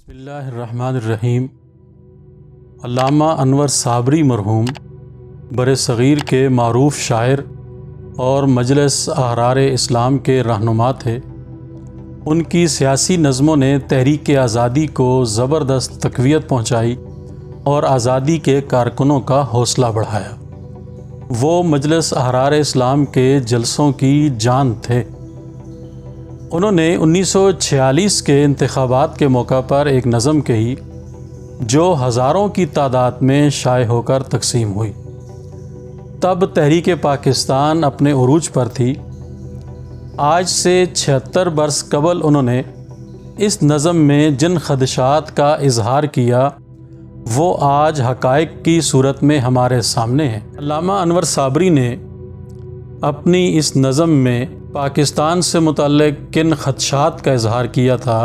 بسم اللہ الرحمن الرحیم۔ علامہ انور صابری مرحوم بر صغیر کے معروف شاعر اور مجلس احرار اسلام کے رہنما تھے۔ ان کی سیاسی نظموں نے تحریک آزادی کو زبردست تقویت پہنچائی اور آزادی کے کارکنوں کا حوصلہ بڑھایا۔ وہ مجلس احرار اسلام کے جلسوں کی جان تھے۔ انہوں نے 1946 کے انتخابات کے موقع پر ایک نظم کہی جو ہزاروں کی تعداد میں شائع ہو کر تقسیم ہوئی۔ تب تحریک پاکستان اپنے عروج پر تھی۔ آج سے 76 برس قبل انہوں نے اس نظم میں جن خدشات کا اظہار کیا وہ آج حقائق کی صورت میں ہمارے سامنے ہیں۔ علامہ انور صابری نے اپنی اس نظم میں پاکستان سے متعلق کن خدشات کا اظہار کیا تھا،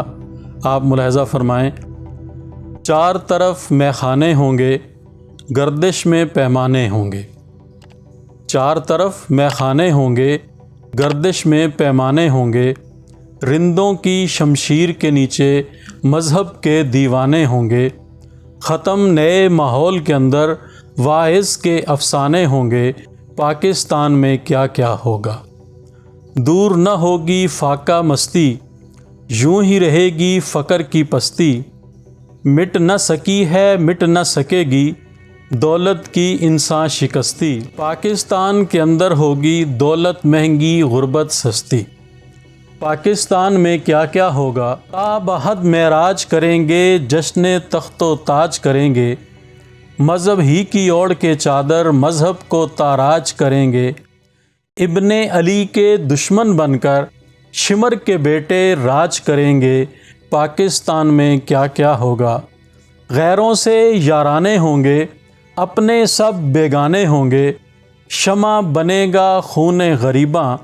آپ ملاحظہ فرمائیں۔ چار طرف میخانے ہوں گے، گردش میں پیمانے ہوں گے۔ چار طرف میخانے ہوں گے، گردش میں پیمانے ہوں گے۔ رندوں کی شمشیر کے نیچے مذہب کے دیوانے ہوں گے۔ ختم نئے ماحول کے اندر واعظ کے افسانے ہوں گے۔ پاکستان میں کیا کیا ہوگا، دور نہ ہوگی فاقہ مستی، یوں ہی رہے گی فقر کی پستی۔ مٹ نہ سکی ہے مٹ نہ سکے گی دولت کی انسان شکستی۔ پاکستان کے اندر ہوگی دولت مہنگی غربت سستی۔ پاکستان میں کیا کیا ہوگا، تا بحد معراج کریں گے، جشن تخت و تاج کریں گے۔ مذہب ہی کی اوڑھ کے چادر مذہب کو تاراج کریں گے۔ ابن علی کے دشمن بن کر شمر کے بیٹے راج کریں گے۔ پاکستان میں کیا کیا ہوگا، غیروں سے یارانے ہوں گے، اپنے سب بیگانے ہوں گے۔ شمع بنے گا خون غریباں،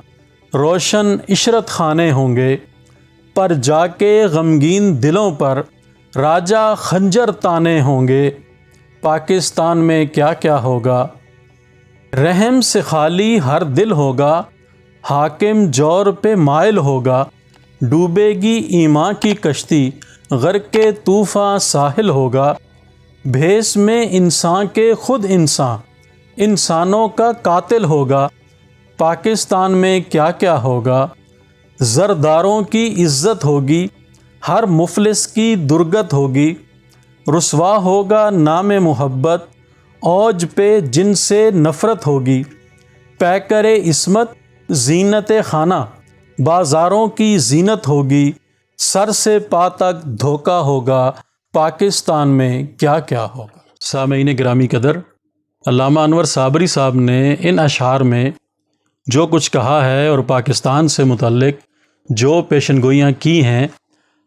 روشن عشرت خانے ہوں گے۔ پر جا کے غمگین دلوں پر راجہ خنجر تانے ہوں گے۔ پاکستان میں کیا کیا ہوگا، رحم سے خالی ہر دل ہوگا، حاکم جور پہ مائل ہوگا۔ ڈوبے گی ایمان کی کشتی، غرق کے طوفاں ساحل ہوگا۔ بھیس میں انسان کے خود انسان، انسانوں کا قاتل ہوگا۔ پاکستان میں کیا کیا ہوگا، زرداروں کی عزت ہوگی، ہر مفلس کی درگت ہوگی۔ رسوا ہوگا نام محبت، اوج پہ جن سے نفرت ہوگی۔ پیکر عصمت زینت خانہ، بازاروں کی زینت ہوگی۔ سر سے پا تک دھوکہ ہوگا، پاکستان میں کیا کیا ہوگا۔ سامعین گرامی قدر، علامہ انور صابری صاحب نے ان اشعار میں جو کچھ کہا ہے اور پاکستان سے متعلق جو پیشن گوئیاں کی ہیں،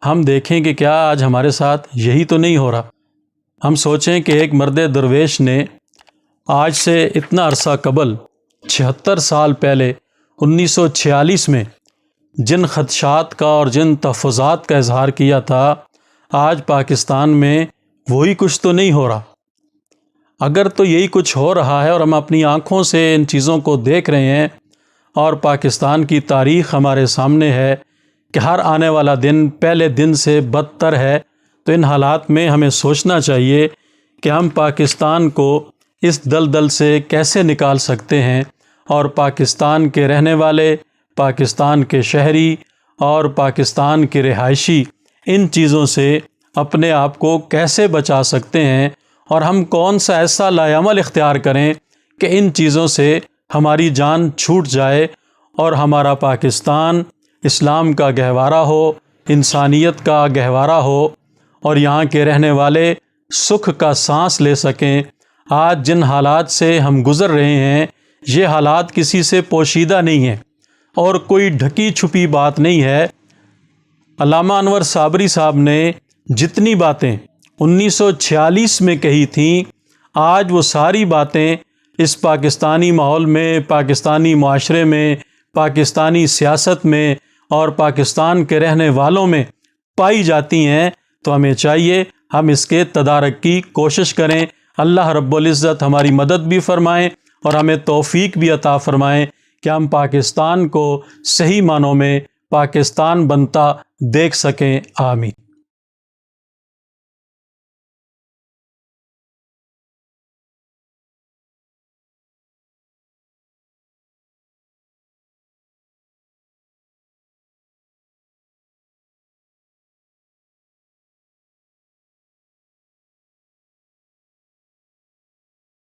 ہم دیکھیں کہ کیا آج ہمارے ساتھ یہی تو نہیں ہو رہا۔ ہم سوچیں کہ ایک مرد درویش نے آج سے اتنا عرصہ قبل 76 سال پہلے 1946 میں جن خدشات کا اور جن تحفظات کا اظہار کیا تھا، آج پاکستان میں وہی کچھ تو نہیں ہو رہا۔ اگر تو یہی کچھ ہو رہا ہے اور ہم اپنی آنکھوں سے ان چیزوں کو دیکھ رہے ہیں اور پاکستان کی تاریخ ہمارے سامنے ہے کہ ہر آنے والا دن پہلے دن سے بدتر ہے، تو ان حالات میں ہمیں سوچنا چاہیے کہ ہم پاکستان کو اس دلدل سے کیسے نکال سکتے ہیں، اور پاکستان کے رہنے والے، پاکستان کے شہری اور پاکستان کے رہائشی ان چیزوں سے اپنے آپ کو کیسے بچا سکتے ہیں، اور ہم کون سا ایسا لائعمل اختیار کریں کہ ان چیزوں سے ہماری جان چھوٹ جائے اور ہمارا پاکستان اسلام کا گہوارہ ہو، انسانیت کا گہوارہ ہو، اور یہاں کے رہنے والے سکھ کا سانس لے سکیں۔ آج جن حالات سے ہم گزر رہے ہیں، یہ حالات کسی سے پوشیدہ نہیں ہیں اور کوئی ڈھکی چھپی بات نہیں ہے۔ علامہ انور صابری صاحب نے جتنی باتیں 1946 میں کہی تھیں، آج وہ ساری باتیں اس پاکستانی ماحول میں، پاکستانی معاشرے میں، پاکستانی سیاست میں اور پاکستان کے رہنے والوں میں پائی جاتی ہیں۔ تو ہمیں چاہیے ہم اس کے تدارک کی کوشش کریں۔ اللہ رب العزت ہماری مدد بھی فرمائیں اور ہمیں توفیق بھی عطا فرمائیں کہ ہم پاکستان کو صحیح معنوں میں پاکستان بنتا دیکھ سکیں۔ آمین۔